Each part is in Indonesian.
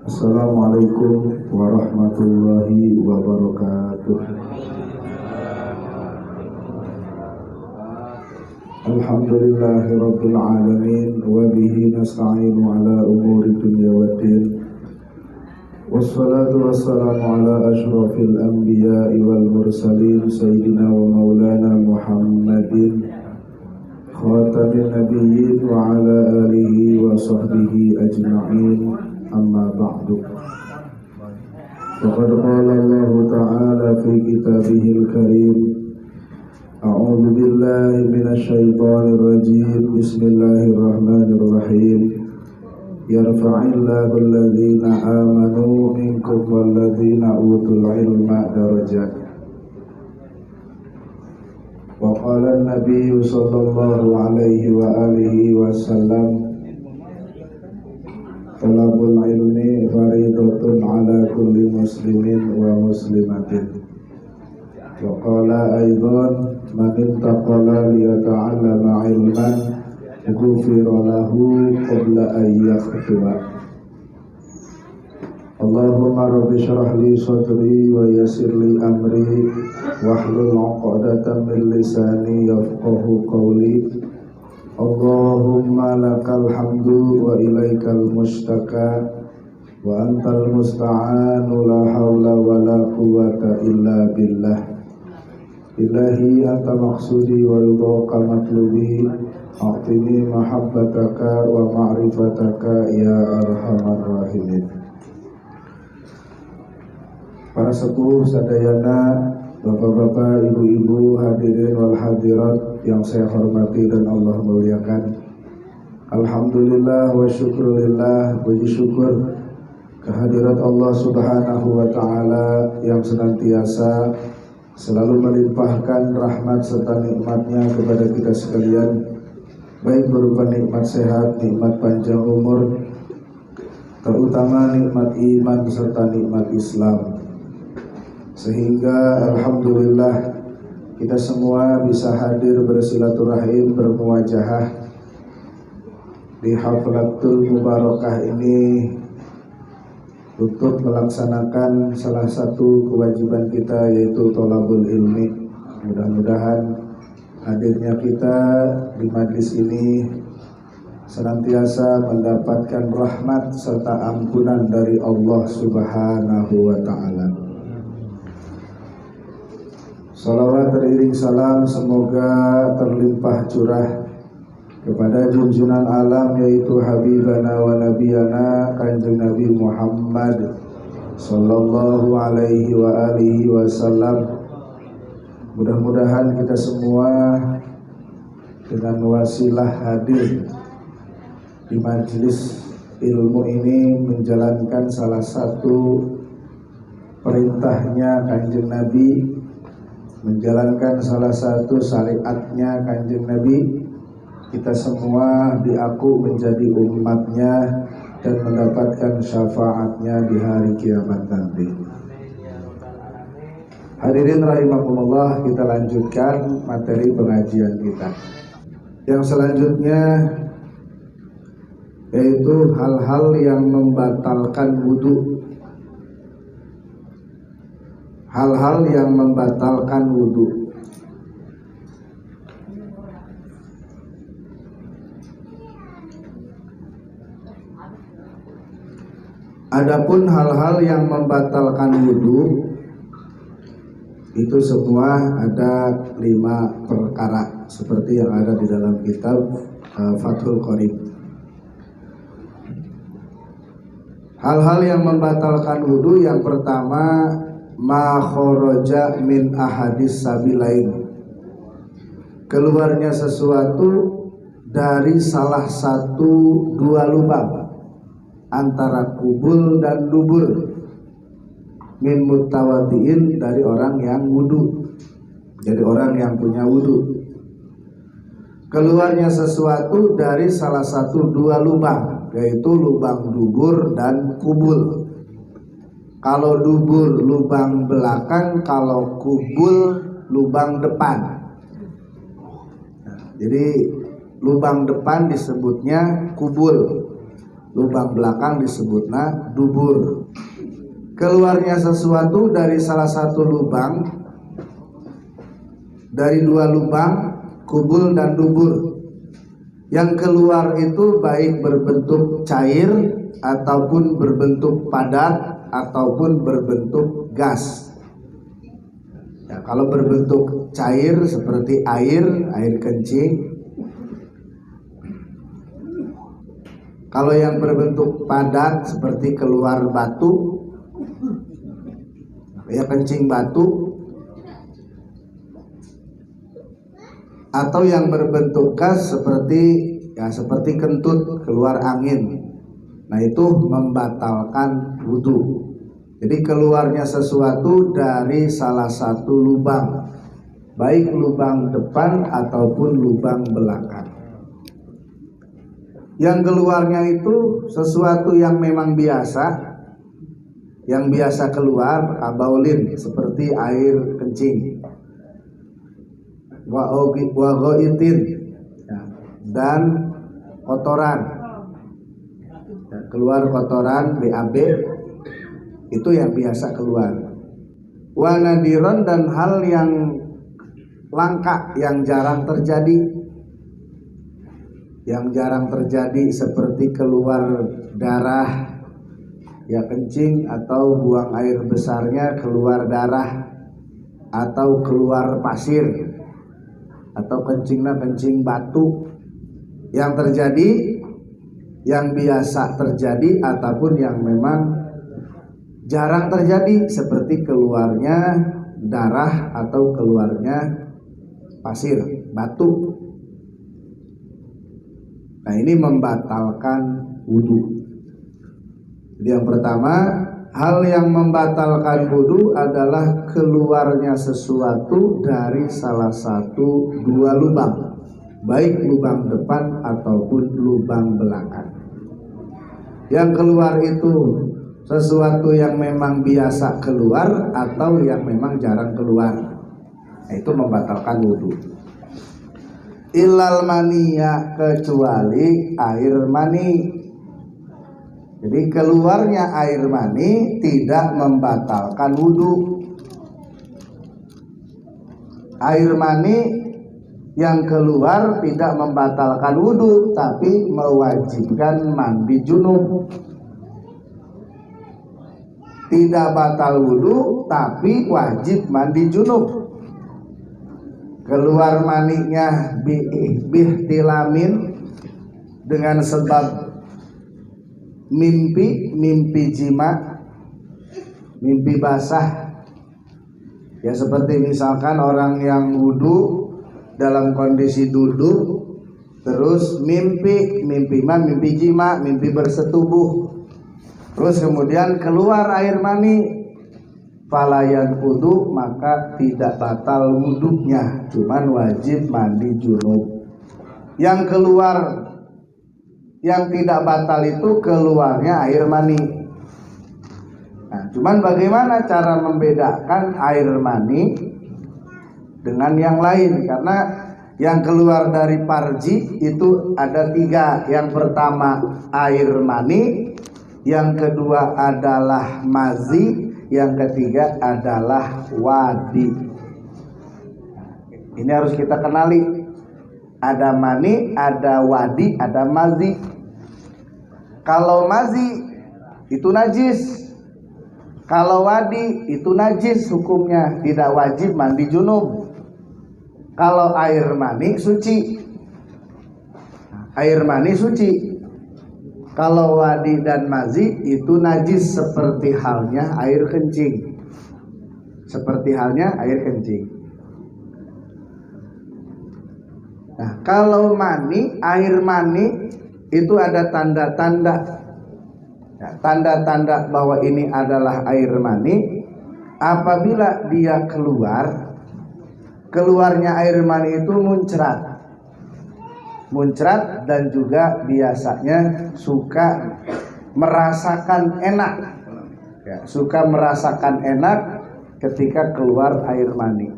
Assalamualaikum warahmatullahi wabarakatuh. Alhamdulillahi rabbil alamin wa bihi nasta'inu ala umuri dunya waddin. Wassalatu wassalamu ala ashrafil anbiya'i wal mursalin sayyidina wa maulana Muhammadin khatamin nabiyyin wa ala alihi wa sahbihi ajma'in. Amma ba'du. Faqad qala Allah ta'ala fi kitabihil karim. A'udzu billahi minasy syaithanir rajim. Bismillahirrahmanirrahim. Yarfa'illahu alladhina amanu minkum walladhina utul ilma darajat. Wa qala an-nabiy sallallahu alaihi wa alihi wasallam, talabul ilmi faridatun ala kulli muslimin wa muslimatin. Wa qala aidan man intaqala liyata'allama ilman ghufira lahu qabla an yakhtuba. Allahumma rabbi shrah li sadri wa yassir li amri wahlul 'uqdatam min lisani yafqahu qawli. Allahumma lakal hamdu wa ilaikal mustaka wa antal musta'anu la hawla wa la quwwata illa billah. Ilahi anta maqsudi wa ridhaka matlubi, a'tini mahabbataka wa ma'rifataka ya arhamar rahimin. Para sepuh sadayana, bapak-bapak, ibu-ibu, hadirin wal hadirat yang saya hormati dan Allah muliakan. Alhamdulillah wa syukurillah, puji syukur kehadirat Allah subhanahu wa ta'ala yang senantiasa selalu melimpahkan rahmat serta nikmatnya kepada kita sekalian, baik berupa nikmat sehat, nikmat panjang umur, terutama nikmat iman serta nikmat Islam. Sehingga alhamdulillah kita semua bisa hadir bersilaturahim, bermuwajahah di haflatul mubarakah ini untuk melaksanakan salah satu kewajiban kita, yaitu thalabul ilmi. Mudah-mudahan hadirnya kita di majlis ini senantiasa mendapatkan rahmat serta ampunan dari Allah subhanahu wa ta'ala. Salawat teriring salam semoga terlimpah curah kepada junjungan alam, yaitu Habibana wa Nabiyana Kanjeng Nabi Muhammad sallallahu alaihi wa alihi wasallam. Mudah-mudahan kita semua dengan wasilah hadir di majelis ilmu ini menjalankan salah satu perintahnya Kanjeng Nabi, menjalankan salah satu syariatnya Kanjeng Nabi. Kita semua diaku menjadi umatnya dan mendapatkan syafaatnya di hari kiamat nanti. Hadirin rahimakumullah, kita lanjutkan materi pengajian kita. Yang selanjutnya yaitu hal-hal yang membatalkan wudu. Hal-hal yang membatalkan wudu. Adapun hal-hal yang membatalkan wudu itu semua ada 5 perkara seperti yang ada di dalam kitab Fathul Qorib. Hal-hal yang membatalkan wudu yang pertama, ma kharaja min ahadis sabilain, keluarnya sesuatu dari salah satu 2 lubang antara kubul dan dubur, min mutawaddiin, dari orang yang wudu, jadi orang yang punya wudu. Keluarnya sesuatu dari salah satu 2 lubang, yaitu lubang dubur dan kubul. Kalau dubur lubang belakang, kalau kubul lubang depan. Jadi lubang depan disebutnya kubul, lubang belakang disebutna dubur. Keluarnya sesuatu dari salah satu lubang, dari dua lubang, kubul dan dubur. Yang keluar itu baik berbentuk cair ataupun berbentuk padat ataupun berbentuk gas. Ya, kalau berbentuk cair seperti air kencing. Kalau yang berbentuk padat seperti keluar batu, ya kencing batu. Atau yang berbentuk gas seperti kentut keluar angin. Nah, itu membatalkan wudu. Jadi keluarnya sesuatu dari salah satu lubang, baik lubang depan ataupun lubang belakang. Yang keluarnya itu sesuatu yang memang biasa, yang biasa keluar, kabaulin seperti air kencing, wa ghaitin, dan kotoran, keluar kotoran BAB, itu yang biasa keluar. Wa nadiron, dan hal yang langka, yang jarang terjadi, seperti keluar darah, ya kencing atau buang air besarnya keluar darah, atau keluar pasir, atau kencing batu, yang terjadi, yang biasa terjadi ataupun yang memang jarang terjadi, seperti keluarnya darah atau keluarnya pasir, batu. Nah, ini membatalkan wudu. Jadi yang pertama, hal yang membatalkan wudu adalah keluarnya sesuatu dari salah satu dua lubang, baik lubang depan ataupun lubang belakang. Yang keluar itu sesuatu yang memang biasa keluar atau yang memang jarang keluar. Nah, itu membatalkan wudu. Ilal maniya, kecuali air mani. Jadi keluarnya air mani tidak membatalkan wudu. Air mani yang keluar tidak membatalkan wudu, tapi mewajibkan mandi junub. Tidak batal wudu, tapi wajib mandi junub. Keluar maninya bihtilamin, dengan sebab mimpi jima, mimpi basah. Ya seperti misalkan orang yang wudu dalam kondisi duduk, terus mimpi jima, mimpi bersetubuh, terus kemudian keluar air mani, falayan wudu, maka tidak batal wudunya, cuman wajib mandi junub. Yang keluar, yang tidak batal itu keluarnya air mani. Nah, cuman bagaimana cara membedakan air mani dengan yang lain? Karena yang keluar dari parji itu ada tiga. Yang pertama air mani, yang kedua adalah mazi, yang ketiga adalah wadi. Ini harus kita kenali. Ada mani, ada wadi, ada mazi. Kalau mazi itu najis, kalau wadi itu najis hukumnya, tidak wajib mandi junub. Kalau air mani suci, air mani suci. Kalau wadi dan mazi itu najis, seperti halnya air kencing. Seperti halnya air kencing. Nah, kalau mani, air mani itu ada tanda-tanda. Nah, tanda-tanda bahwa ini adalah air mani apabila dia keluarnya air mani itu muncrat, dan juga biasanya suka merasakan enak, ya, suka merasakan enak ketika keluar air mani.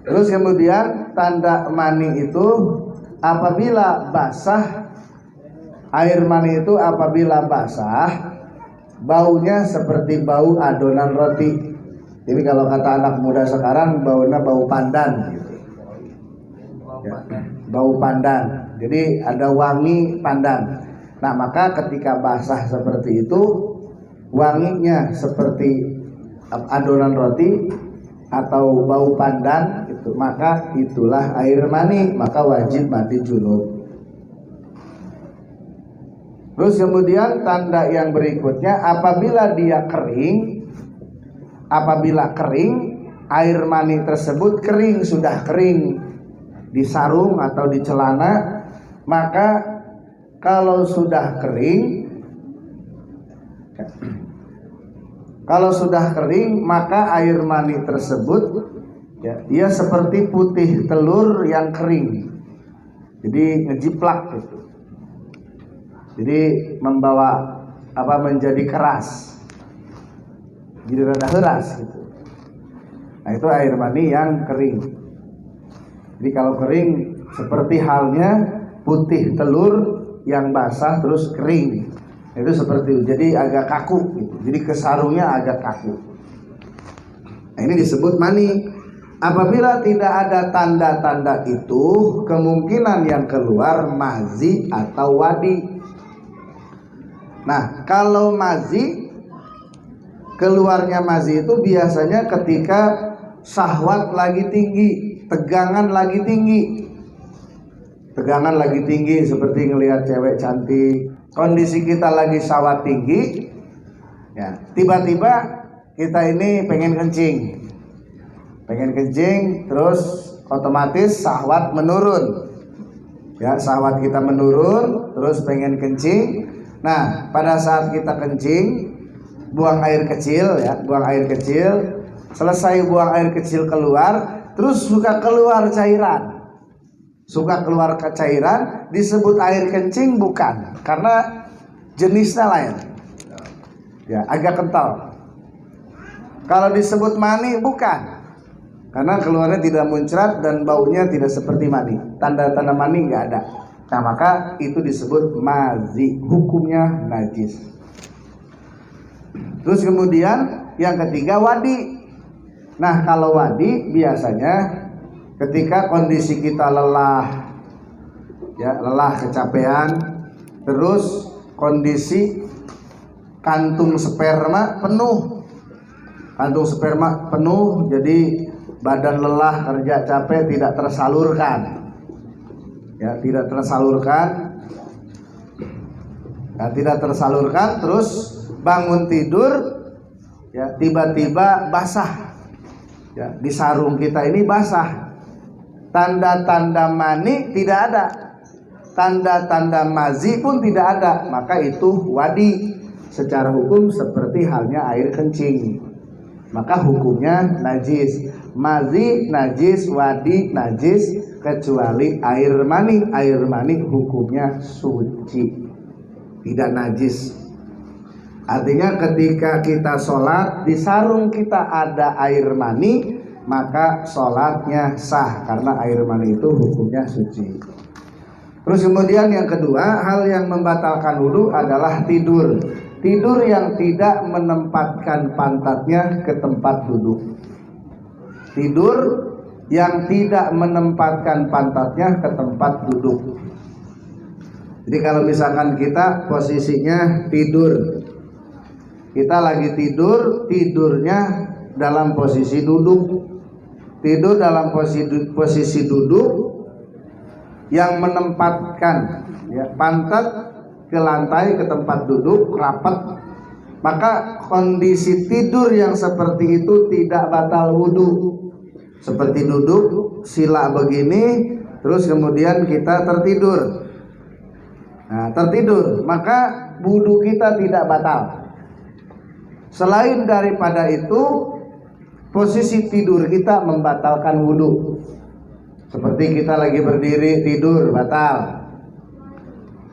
Terus kemudian tanda mani itu apabila basah Air mani itu apabila basah, baunya seperti bau adonan roti. Jadi kalau kata anak muda sekarang, baunya bau pandan gitu. Ya, bau pandan. Jadi ada wangi pandan. Nah, maka ketika basah seperti itu, wanginya seperti adonan roti atau bau pandan itu, maka itulah air mani, maka wajib mandi junub. Terus kemudian tanda yang berikutnya, apabila kering, air mani tersebut kering, sudah kering di sarung atau di celana, maka kalau sudah kering, maka air mani tersebut ya, dia seperti putih telur yang kering. Jadi ngejiplak gitu. Jadi membawa menjadi keras. Jadi rada keras gitu. Nah, itu air mani yang kering. Jadi kalau kering seperti halnya putih telur yang basah terus kering, itu seperti itu. Jadi agak kaku gitu. Jadi kesarungnya agak kaku. Nah, ini disebut mani. Apabila tidak ada tanda-tanda itu, kemungkinan yang keluar mazi atau wadi. Nah, kalau mazi, keluarnya mazi itu biasanya ketika syahwat lagi tinggi, tegangan lagi tinggi. Tegangan lagi tinggi seperti ngelihat cewek cantik, kondisi kita lagi syahwat tinggi, ya tiba-tiba kita ini pengen kencing, terus otomatis syahwat menurun, ya syahwat kita menurun, terus pengen kencing. Nah, pada saat kita kencing, buang air kecil, selesai buang air kecil keluar, terus suka keluar cairan. Disebut air kencing bukan, karena jenisnya lain, ya agak kental. Kalau disebut mani bukan, karena keluarnya tidak muncrat dan baunya tidak seperti mani, tanda-tanda mani nggak ada. Nah, maka itu disebut mazi, hukumnya najis. Terus kemudian yang ketiga wadi. Nah, kalau wadi biasanya ketika kondisi kita lelah, ya lelah kecapean, terus kondisi kantung sperma penuh, jadi badan lelah kerja capek tidak tersalurkan, terus bangun tidur, ya tiba-tiba basah, ya di sarung kita ini basah. Tanda-tanda mani tidak ada, tanda-tanda mazi pun tidak ada, maka itu wadi. Secara hukum seperti halnya air kencing, maka hukumnya najis. Mazi najis, wadi najis, kecuali air mani. Air mani hukumnya suci, tidak najis. Artinya ketika kita sholat, di sarung kita ada air mani, maka sholatnya sah, karena air mani itu hukumnya suci. Terus kemudian yang kedua, hal yang membatalkan wudu adalah tidur. Tidur yang tidak menempatkan pantatnya ke tempat duduk. Tidur yang tidak menempatkan pantatnya ke tempat duduk. Jadi kalau misalkan kita posisinya tidur, kita lagi tidur, tidurnya dalam posisi duduk. Tidur dalam posisi duduk yang menempatkan, ya, pantat ke lantai, ke tempat duduk rapat, maka kondisi tidur yang seperti itu tidak batal wudu. Seperti duduk sila begini, terus kemudian kita tertidur. Nah, tertidur, maka wudu kita tidak batal. Selain daripada itu, posisi tidur kita membatalkan wudu. Seperti kita lagi berdiri tidur, batal.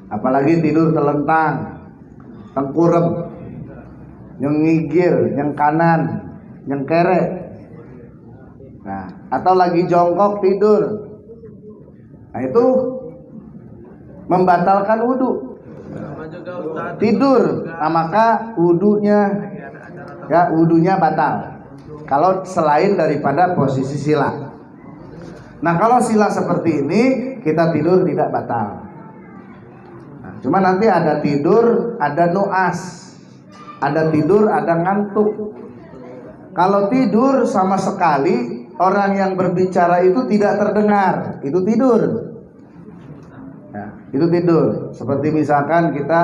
Apalagi tidur telentang, tengkurap, nyengigir, yang kanan, yang kere. Nah, atau lagi jongkok tidur. Nah, itu membatalkan wudu. tidur, nah maka wudunya batal. Kalau selain daripada posisi sila. Nah kalau sila seperti ini kita tidur tidak batal. Nah, cuma nanti ada tidur, ada nuas, ada tidur, ada ngantuk. Kalau tidur sama sekali orang yang berbicara itu tidak terdengar, itu tidur. Nah, itu tidur. Seperti misalkan kita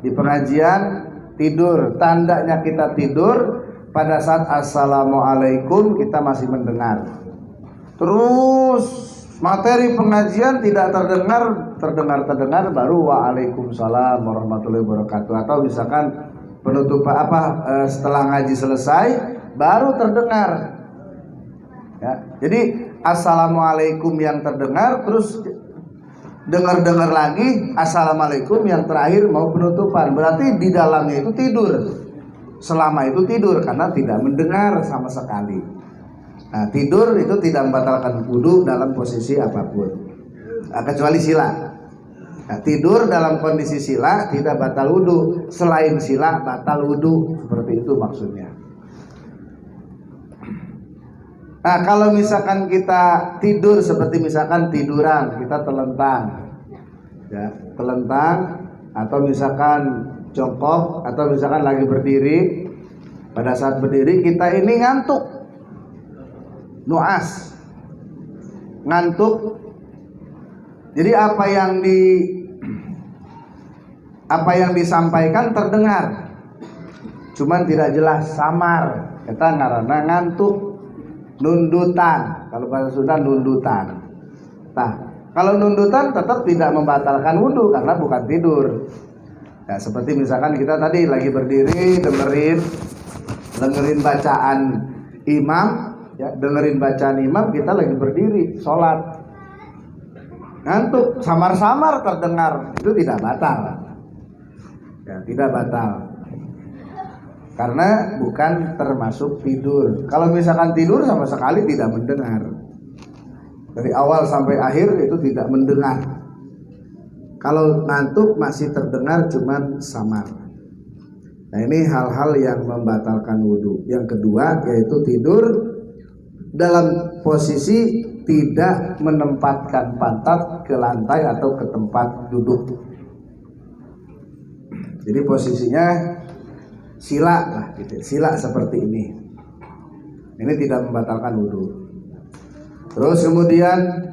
di pengajian tidur, tandanya kita tidur pada saat assalamualaikum kita masih mendengar. Terus materi pengajian tidak terdengar baru waalaikumsalam warahmatullahi wabarakatuh. Atau misalkan penutupan setelah ngaji selesai baru terdengar. Ya, jadi assalamualaikum yang terdengar, terus dengar lagi assalamualaikum yang terakhir mau penutupan. Berarti di dalamnya itu tidur. Selama itu tidur karena tidak mendengar sama sekali. Nah, tidur itu tidak membatalkan wudu dalam posisi apapun, kecuali sila. Nah, tidur dalam kondisi sila tidak batal wudu, selain sila batal wudu, seperti itu maksudnya. Nah, kalau misalkan kita tidur seperti misalkan tiduran, kita telentang, ya, telentang, atau misalkan jongkok, atau misalkan lagi berdiri. Pada saat berdiri kita ini ngantuk, nuas, ngantuk. Jadi apa yang disampaikan terdengar, cuman tidak jelas, samar. Kita ngarana ngantuk, nundutan. Kalau bahasa Sunda nundutan. Nah, kalau nundutan tetap tidak membatalkan wudu karena bukan tidur. Ya, seperti misalkan kita tadi lagi berdiri dengerin bacaan imam, ya, dengerin bacaan imam, kita lagi berdiri sholat, ngantuk, samar-samar terdengar, itu tidak batal. Ya, tidak batal karena bukan termasuk tidur. Kalau misalkan tidur sama sekali tidak mendengar, dari awal sampai akhir itu tidak mendengar. Kalau ngantuk masih terdengar cuman samar. Nah, ini hal-hal yang membatalkan wudu. Yang kedua yaitu tidur dalam posisi tidak menempatkan pantat ke lantai atau ke tempat duduk. Jadi posisinya sila lah gitu. Sila seperti ini. Ini tidak membatalkan wudu. Terus kemudian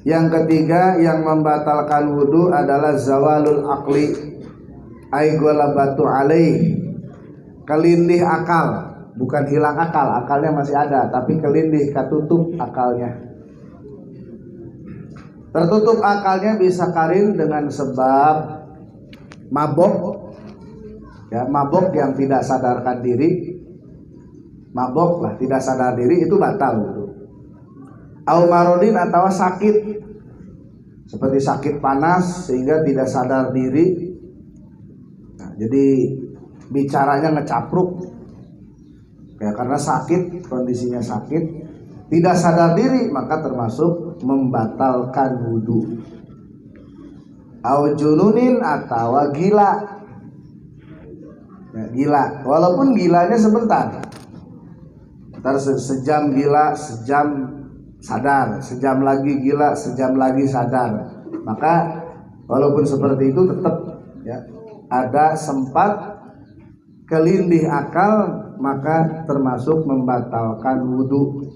yang ketiga yang membatalkan wudu adalah zawalul aqli, ay ghalabatu alaih, kelindih akal. Bukan hilang akal, akalnya masih ada, tapi kelindih, katutup akalnya. Tertutup akalnya bisa karin dengan sebab mabok, ya, mabok yang tidak sadarkan diri, mabok lah, tidak sadar diri, itu batal wudu. Au marodin, atau sakit, seperti sakit panas sehingga tidak sadar diri. Nah, jadi bicaranya ngecapruk, ya, karena sakit, kondisinya sakit, tidak sadar diri, maka termasuk membatalkan wudu. Au jununin, atau gila, ya, gila, walaupun gilanya sebentar, ntar sejam gila, sejam sadar, sejam lagi gila, sejam lagi sadar, maka walaupun seperti itu tetap, ya, ada sempat kelindih akal, maka termasuk membatalkan wudu.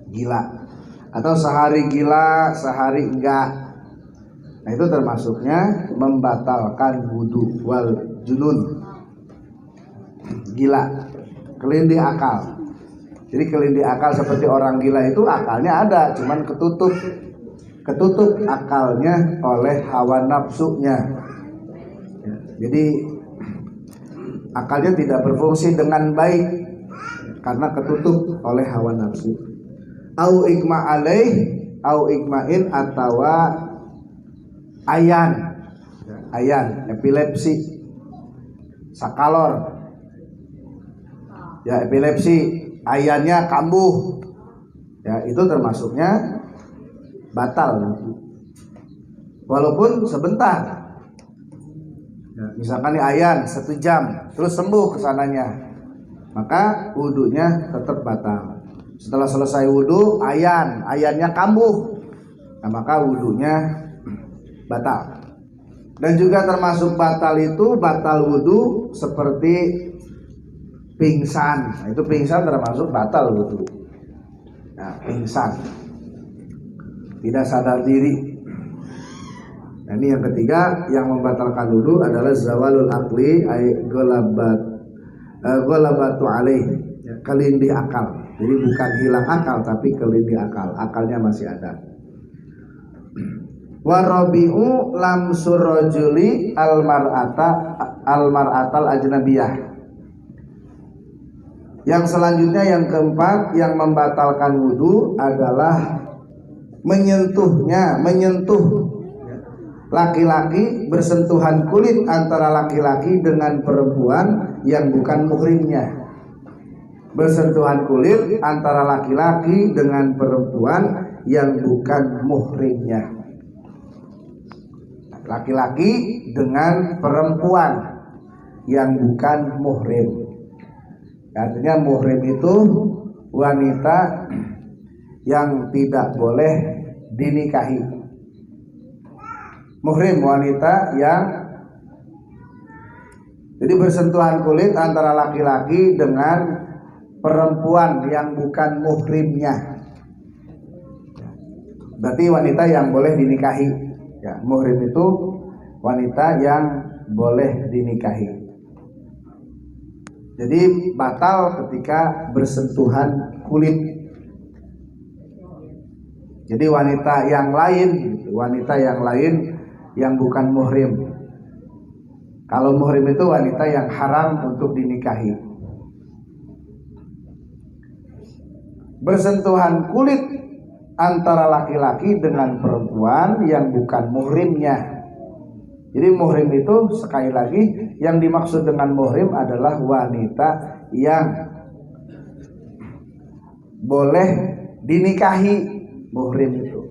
Gila atau sehari gila, sehari enggak, nah itu termasuknya membatalkan wudu. Wal junun, gila, kelindih akal. Jadi kelindih akal seperti orang gila itu akalnya ada, cuman ketutup akalnya oleh hawa nafsunya. Ya, jadi akalnya tidak berfungsi dengan baik karena ketutup oleh hawa nafsu. Au ikma alaih, au ikmain, atau ayan, epilepsi, sakalor, ya, epilepsi, ayannya kambuh, ya, itu termasuknya batal walaupun sebentar. Ya, misalkan nih ayan 1 jam terus sembuh kesananya, maka wudunya tetap batal. Setelah selesai wudu ayannya kambuh, nah maka wudunya batal. Dan juga termasuk batal itu batal wudu seperti pingsan. Nah, itu pingsan termasuk batal wudu. Nah, pingsan, tidak sadar diri. Nah, ini yang ketiga yang membatalkan wudu adalah zawalul aqli ay ghalabatu alaih, kelindih akal. Jadi bukan hilang akal tapi kelindih akal, akalnya masih ada. Warabi'u lamsur rajuli almar'atal ajnabiyah. Yang selanjutnya yang keempat yang membatalkan wudu adalah menyentuh laki-laki, bersentuhan kulit antara laki-laki dengan perempuan yang bukan muhrimnya. Bersentuhan kulit antara laki-laki dengan perempuan yang bukan muhrimnya. Laki-laki dengan perempuan yang bukan muhrim. Artinya muhrim itu wanita yang tidak boleh dinikahi. Muhrim wanita yang jadi bersentuhan kulit antara laki-laki dengan perempuan yang bukan muhrimnya. Berarti wanita yang boleh dinikahi. Ya, muhrim itu wanita yang boleh dinikahi. Jadi batal ketika bersentuhan kulit. Jadi wanita yang lain yang bukan muhrim. Kalau muhrim itu wanita yang haram untuk dinikahi. Bersentuhan kulit antara laki-laki dengan perempuan yang bukan muhrimnya. Jadi muhrim itu sekali lagi yang dimaksud dengan muhrim adalah wanita yang boleh dinikahi, muhrim itu.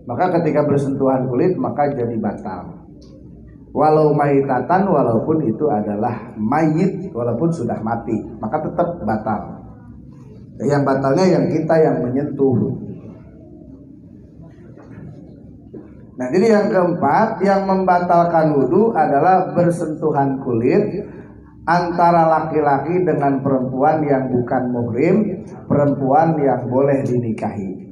Maka ketika bersentuhan kulit maka jadi batal. Walau maitatan, walaupun itu adalah mayit, walaupun sudah mati, maka tetap batal. Yang batalnya yang kita yang menyentuh. Nah, jadi yang keempat yang membatalkan wudu adalah bersentuhan kulit antara laki-laki dengan perempuan yang bukan muhrim, perempuan yang boleh dinikahi.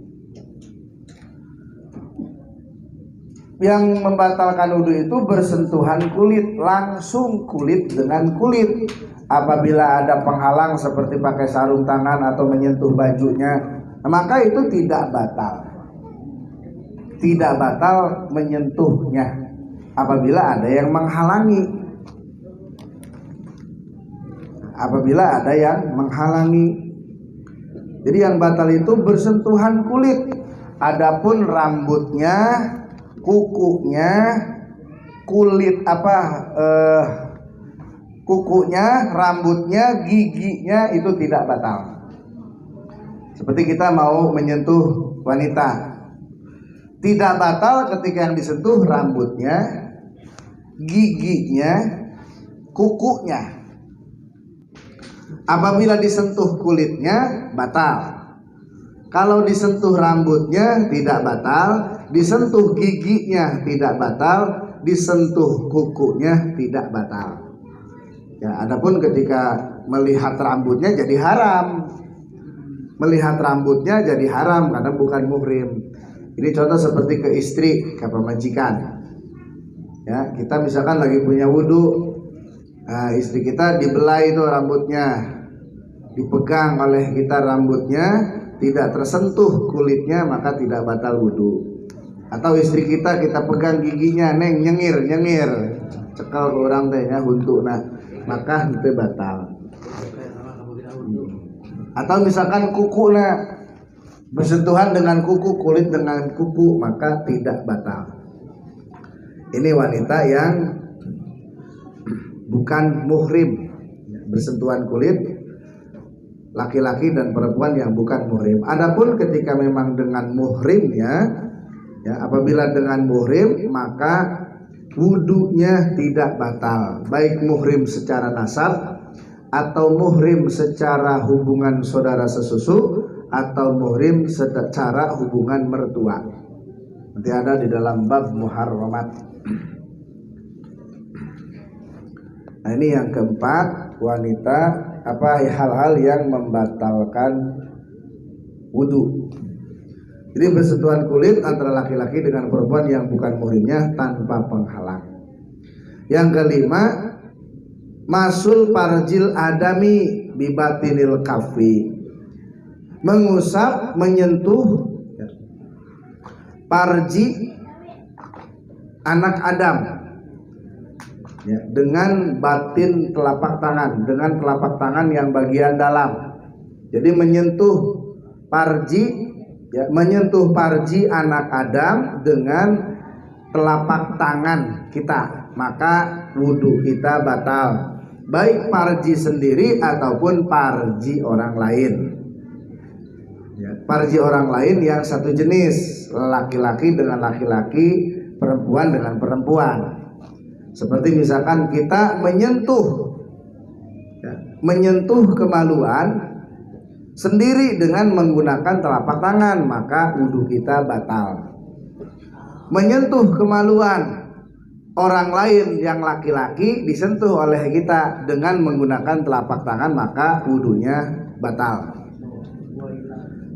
Yang membatalkan wudu itu bersentuhan kulit, langsung kulit dengan kulit. Apabila ada penghalang seperti pakai sarung tangan atau menyentuh bajunya, maka itu tidak batal. Tidak batal menyentuhnya apabila ada yang menghalangi. Apabila ada yang menghalangi. Jadi yang batal itu bersentuhan kulit. Adapun rambutnya, kukunya, kukunya, rambutnya, giginya itu tidak batal. Seperti kita mau menyentuh wanita, tidak batal ketika yang disentuh rambutnya, giginya, kukunya. Apabila disentuh kulitnya batal. Kalau disentuh rambutnya tidak batal, disentuh giginya tidak batal, disentuh kukunya tidak batal. Ya, adapun ketika melihat rambutnya jadi haram. Melihat rambutnya jadi haram karena bukan muhrim. Ini contoh seperti ke istri, ke pemajikan. Ya, kita misalkan lagi punya wudu, nah, istri kita dibelai itu rambutnya, dipegang oleh kita rambutnya, tidak tersentuh kulitnya, maka tidak batal wudu. Atau istri kita pegang giginya, neng nyengir, cekal ke orang tehnya huntu, nah maka itu batal. Atau misalkan kuku bersentuhan dengan kuku, kulit dengan kuku, maka tidak batal. Ini wanita yang bukan muhrim, bersentuhan kulit laki-laki dan perempuan yang bukan muhrim. Adapun ketika memang dengan muhrimnya, ya, apabila dengan muhrim maka wudunya tidak batal, baik muhrim secara nasab atau muhrim secara hubungan saudara sesusu atau muhrim secara hubungan mertua. Nanti ada di dalam bab muharramat. Nah, ini yang keempat, wanita hal-hal yang membatalkan wudu. Jadi bersentuhan kulit antara laki-laki dengan perempuan yang bukan muhrimnya tanpa penghalang. Yang kelima, masul parjil adami bibatinil kafi, mengusap, menyentuh parji anak Adam ya, dengan batin telapak tangan, dengan telapak tangan yang bagian dalam. Jadi menyentuh parji ya, menyentuh parji anak Adam dengan telapak tangan kita, maka wudhu kita batal, baik parji sendiri ataupun parji orang lain ya, parji orang lain yang satu jenis, laki-laki dengan laki-laki, perempuan dengan perempuan. Seperti misalkan kita menyentuh kemaluan sendiri dengan menggunakan telapak tangan, maka wudhu kita batal. Menyentuh kemaluan orang lain yang laki-laki disentuh oleh kita dengan menggunakan telapak tangan, maka wudhunya batal.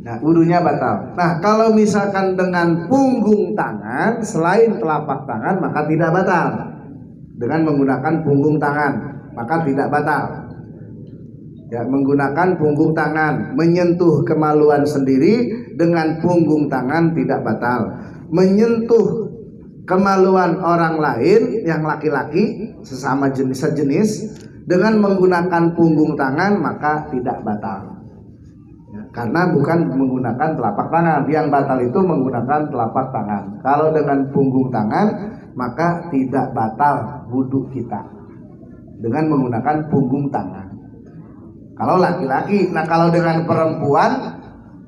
Nah, wudhunya batal. Nah, kalau misalkan dengan punggung tangan selain telapak tangan, maka tidak batal. Dengan menggunakan punggung tangan, maka tidak batal. Ya, menggunakan punggung tangan, menyentuh kemaluan sendiri dengan punggung tangan tidak batal. Menyentuh kemaluan orang lain yang laki-laki sesama sejenis dengan menggunakan punggung tangan, maka tidak batal. Ya, karena bukan menggunakan telapak tangan. Yang batal itu menggunakan telapak tangan. Kalau dengan punggung tangan, maka tidak batal wudhu kita dengan menggunakan punggung tangan. Kalau laki-laki, nah kalau dengan perempuan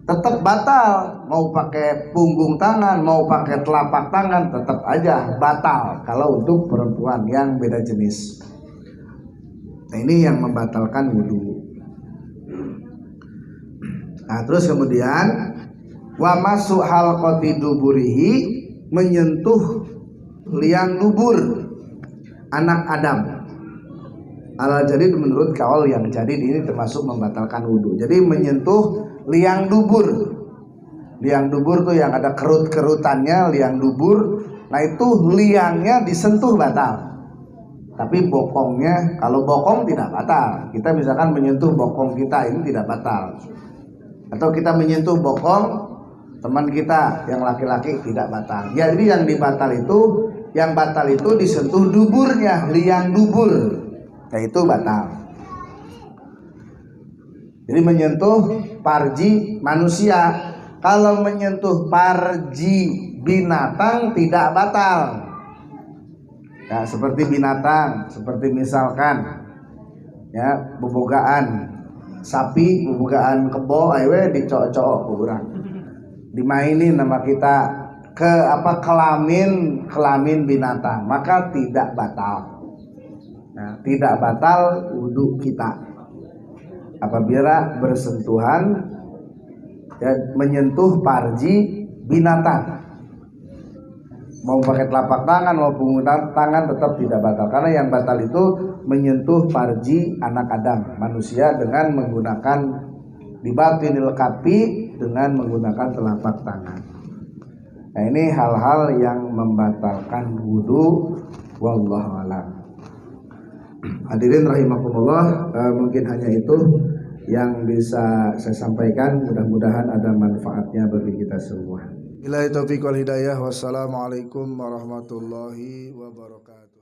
tetap batal, mau pakai punggung tangan, mau pakai telapak tangan, tetap aja batal kalau untuk perempuan yang beda jenis. Nah, ini yang membatalkan wudhu. Nah, terus kemudian wa masu halqati duburihi, menyentuh liang dubur anak Adam. Al-Jadid menurut kaul yang jadid ini termasuk membatalkan wudhu. Jadi menyentuh liang dubur. Liang dubur tuh yang ada kerut-kerutannya, liang dubur. Nah, itu liangnya disentuh batal. Tapi bokongnya, kalau bokong tidak batal. Kita misalkan menyentuh bokong kita, ini tidak batal. Atau kita menyentuh bokong teman kita yang laki-laki, tidak batal. Jadi yang batal itu disentuh duburnya, liang dubur, yaitu batal. Jadi menyentuh parji manusia. Kalau menyentuh parji binatang tidak batal. Ya, seperti binatang, seperti misalkan ya bobogaan sapi, bobogaan kebo, ayo dicocok kurang. Dimainin nama kita ke kelamin binatang, maka tidak batal. Nah, tidak batal wudhu kita apabila bersentuhan ya, menyentuh parji binatang. Mau pakai telapak tangan mau punggung tangan tetap tidak batal, karena yang batal itu menyentuh parji anak Adam, manusia, dengan menggunakan dibatinil kafi, dengan menggunakan telapak tangan. Nah, ini hal-hal yang membatalkan wudhu. Wallahu a'lam. Hadirin rahimakumullah, mungkin hanya itu yang bisa saya sampaikan. Mudah-mudahan ada manfaatnya bagi kita semua. Billahi taufiq wal hidayah. Wassalamualaikum warahmatullahi wabarakatuh.